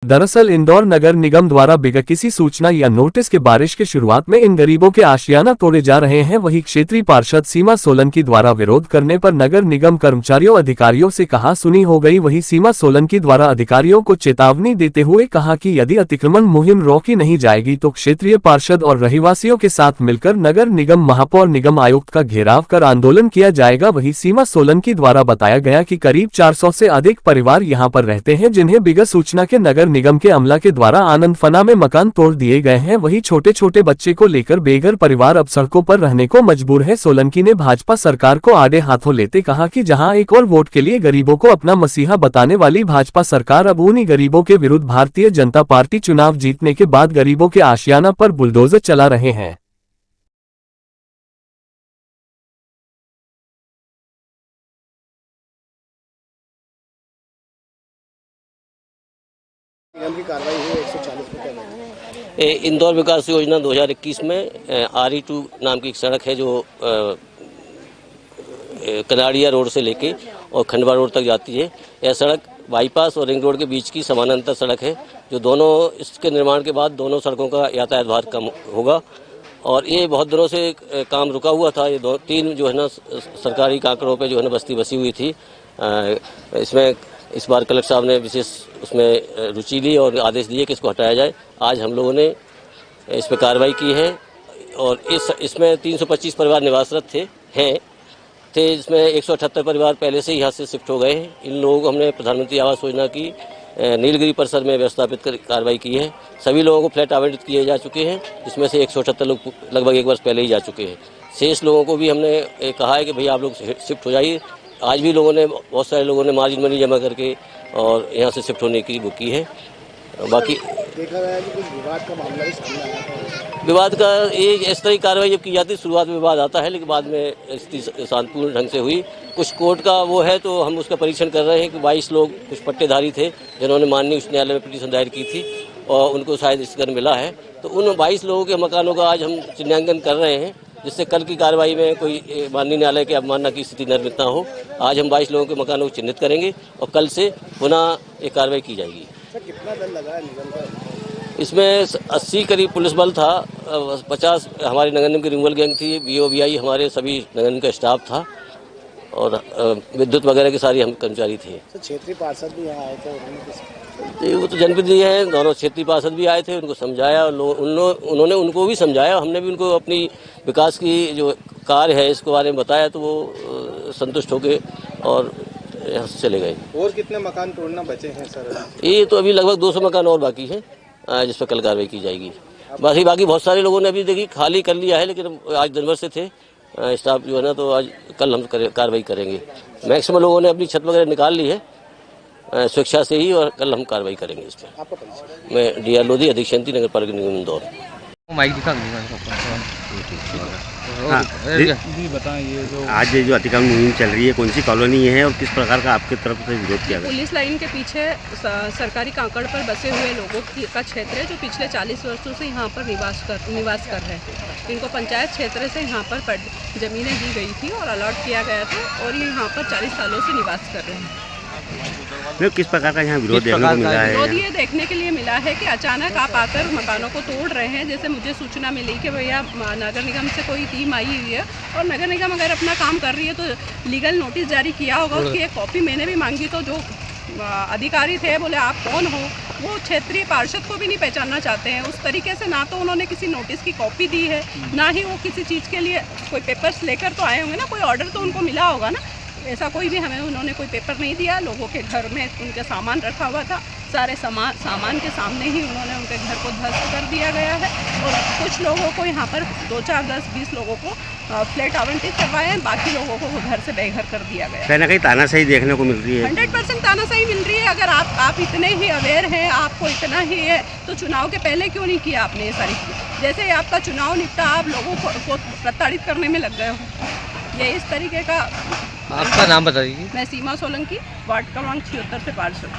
दरअसल इंदौर नगर निगम द्वारा बिना किसी सूचना या नोटिस के बारिश की शुरुआत में इन गरीबों के आशियाना तोड़े जा रहे हैं। वहीं क्षेत्रीय पार्षद सीमा सोलंकी द्वारा विरोध करने पर नगर निगम कर्मचारियों अधिकारियों से कहा सुनी हो गई। वहीं सीमा सोलंकी द्वारा अधिकारियों को चेतावनी देते हुए कहा कि यदि अतिक्रमण मुहिम रोकी नहीं जाएगी तो क्षेत्रीय पार्षद और रहवासियों के साथ मिलकर नगर निगम महापौर निगम आयुक्त का घेराव कर आंदोलन किया जाएगा। वहीं सीमा सोलंकी द्वारा बताया गया कि करीब 400 से अधिक परिवार यहां पर रहते हैं, जिन्हें बिना सूचना के नगर निगम के अमला के द्वारा आनंद फना में मकान तोड़ दिए गए हैं। वहीं छोटे छोटे बच्चे को लेकर बेघर परिवार अब सड़कों पर रहने को मजबूर है। सोलंकी ने भाजपा सरकार को आड़े हाथों लेते कहा कि जहां एक और वोट के लिए गरीबों को अपना मसीहा बताने वाली भाजपा सरकार अब उन्हीं गरीबों के विरुद्ध भारतीय जनता पार्टी चुनाव जीतने के बाद गरीबों के आशियाना पर बुलडोजर चला रहे हैं। की कार्रवाई हुई 140 पे क्या है? इंदौर विकास योजना 2021 में RE2 नाम की एक सड़क है जो कनाड़िया रोड से लेके और खंडवा रोड तक जाती है। यह सड़क बाईपास और रिंग रोड के बीच की समानांतर सड़क है, जो दोनों इसके निर्माण के बाद दोनों सड़कों का यातायात भार कम होगा। और ये बहुत दिनों से काम रुका हुआ था। ये 3 जो है ना सरकारी कांकड़ों पे जो है ना बस्ती बसी हुई थी। इसमें इस बार कलेक्टर साहब ने विशेष उसमें रुचि ली और आदेश दिए कि इसको हटाया जाए। आज हम लोगों ने इस पर कार्रवाई की है और इसमें 325 परिवार निवासरत थे इसमें 178 परिवार पहले से यहाँ से शिफ्ट हो गए हैं। इन लोगों को हमने प्रधानमंत्री आवास योजना की नीलगिरी परिसर में व्यवस्थापित कर कार्रवाई की है। सभी लोगों को फ्लैट आवंटित किए जा चुके हैं, जिसमें से 178 लोग लगभग 1 वर्ष पहले ही जा चुके हैं। शेष लोगों को भी हमने कहा है कि भैया आप लोग शिफ्ट हो जाइए। आज भी बहुत सारे लोगों ने मार्जिन मनी जमा करके और यहाँ से शिफ्ट होने की बुक की है। बाकी देखा गया कि कुछ विवाद का मामला भी सामने आया था। विवाद का इस तरह की कार्रवाई जब की जाती है, शुरुआत में विवाद आता है, लेकिन बाद में स्थिति शांतिपूर्ण ढंग से हुई। कुछ कोर्ट का वो है तो हम उसका परीक्षण कर रहे हैं कि 22 लोग कुछ पट्टेधारी थे जिन्होंने माननीय उच्च न्यायालय में पिटीशन दायर की थी और उनको शायद स्थिकर मिला है। तो उन 22 लोगों के मकानों का आज हम चिन्हांकन कर रहे हैं, जिससे कल की कार्रवाई में कोई माननीय न्यायालय की अवमानना की स्थिति निर्मित न हो। आज हम 22 लोगों के मकानों को चिन्हित करेंगे और कल से पुनः एक कार्रवाई की जाएगी। सर, कितना दल लगा है निगम का? इसमें 80 करीब पुलिस बल था, 50 हमारी नगर निगम की रिंगल गैंग थी, BOBI हमारे सभी नगर निगम का स्टाफ था और विद्युत वगैरह के सारे हम कर्मचारी थे। सर, क्षेत्रीय पार्षद भी यहाँ आए थे, वो तो जनप्रतिनिधि हैं, दोनों क्षेत्रीय पार्षद भी आए थे, उनको समझाया, उन्होंने उनको भी समझाया। हमने भी उनको अपनी विकास की जो कार्य है इसके बारे में बताया, तो वो संतुष्ट हो गए और यहाँ से चले गए। और कितने मकान तोड़ना बचे हैं सर? ये तो अभी लगभग 200 मकान और बाकी हैं, जिस पर कल कार्रवाई की जाएगी। बाकी बहुत सारे लोगों ने अभी देखी खाली कर लिया है, लेकिन आज दिन भर से थे स्टाफ जो है ना, तो आज कल हम कार्रवाई करेंगे। मैक्सिमम लोगों ने अपनी छत वगैरह निकाल ली है स्वेच्छा से ही, और कल हम कार्रवाई करेंगे इस पर। आपका परिचय? मैं DR लोधी, अधीक्षक नगर पालिका निगम इंदौर। हाँ, बताएं ये जो आज जो अतिक्रमण मुहिम चल रही है, कौन सी कॉलोनी है और किस प्रकार का आपके तरफ से विरोध किया गया? पुलिस लाइन के पीछे सरकारी कांकड़ पर बसे हुए लोगों का क्षेत्र है, जो पिछले 40 वर्षों से यहाँ पर निवास कर रहे हैं। इनको पंचायत क्षेत्र से यहाँ पर जमीनें दी गई थी और अलॉट किया गया था और ये यहाँ पर 40 सालों से निवास कर रहे हैं। किस प्रकार का यहाँ विरोध देखने को मिला है? विरोध ये देखने के लिए मिला है कि अचानक आप आकर मकानों को तोड़ रहे हैं। जैसे मुझे सूचना मिली कि भैया नगर निगम से कोई टीम आई हुई है और नगर निगम अगर अपना काम कर रही है तो लीगल नोटिस जारी किया होगा। उसकी एक कॉपी मैंने भी मांगी, तो जो अधिकारी थे बोले आप कौन हो, वो क्षेत्रीय पार्षद को भी नहीं पहचानना चाहते हैं। उस तरीके से ना तो उन्होंने किसी नोटिस की कॉपी दी है, ना ही वो किसी चीज़ के लिए कोई पेपर्स लेकर तो आए होंगे ना, कोई ऑर्डर तो उनको मिला होगा ना। ऐसा कोई भी हमें उन्होंने कोई पेपर नहीं दिया। लोगों के घर में उनके सामान रखा हुआ था, सारे सामान के सामने ही उन्होंने उनके घर को ध्वस्त कर दिया गया है और कुछ लोगों को यहाँ पर 2, 4, 10, 20 लोगों को फ्लैट आवंटित करवाए हैं, बाकी लोगों को घर से बेघर कर दिया गया। कहीं ना कहीं तानाशाही देखने को मिल रही है। 100% तानाशाही मिल रही है। अगर आप इतने ही अवेयर हैं, आपको इतना ही है, तो चुनाव के पहले क्यों नहीं किया आपने ये सारी चीज़ें? जैसे ही आपका चुनाव निपटा, आप लोगों को प्रताड़ित करने में लग गए हो। ये इस तरीके का। आपका नाम बताइए। मैं सीमा सोलंकी, वार्ड क्रमांक 76 से पार्षद।